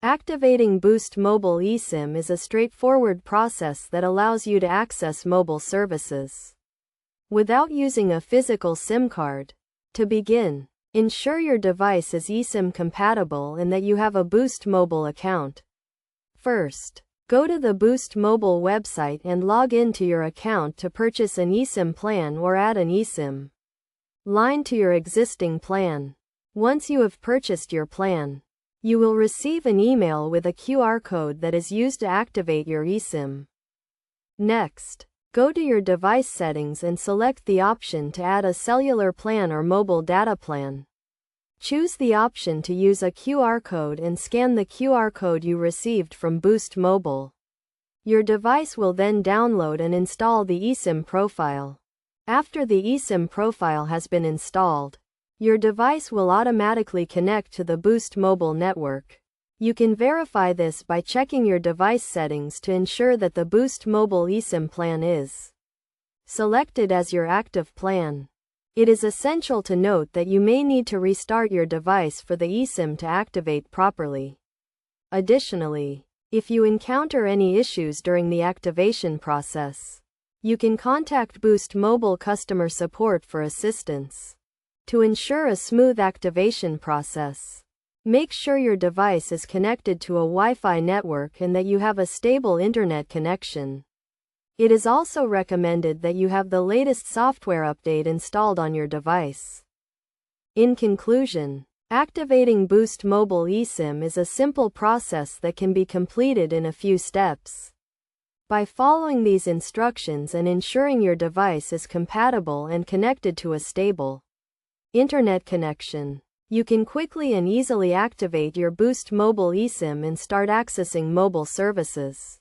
Activating Boost Mobile eSIM is a straightforward process that allows you to access mobile services without using a physical SIM card. To begin, ensure your device is eSIM compatible and that you have a Boost Mobile account. First, go to the Boost Mobile website and log into your account to purchase an eSIM plan or add an eSIM line to your existing plan. Once you have purchased your plan, you will receive an email with a QR code that is used to activate your eSIM. Next, go to your device settings and select the option to add a cellular plan or mobile data plan. Choose the option to use a QR code and scan the QR code you received from Boost Mobile. Your device will then download and install the eSIM profile. After the eSIM profile has been installed, your device will automatically connect to the Boost Mobile network. You can verify this by checking your device settings to ensure that the Boost Mobile eSIM plan is selected as your active plan. It is essential to note that you may need to restart your device for the eSIM to activate properly. Additionally, if you encounter any issues during the activation process, you can contact Boost Mobile customer support for assistance. To ensure a smooth activation process, make sure your device is connected to a Wi-Fi network and that you have a stable internet connection. It is also recommended that you have the latest software update installed on your device. In conclusion, activating Boost Mobile eSIM is a simple process that can be completed in a few steps. By following these instructions and ensuring your device is compatible and connected to a stable internet connection, you can quickly and easily activate your Boost Mobile eSIM and start accessing mobile services.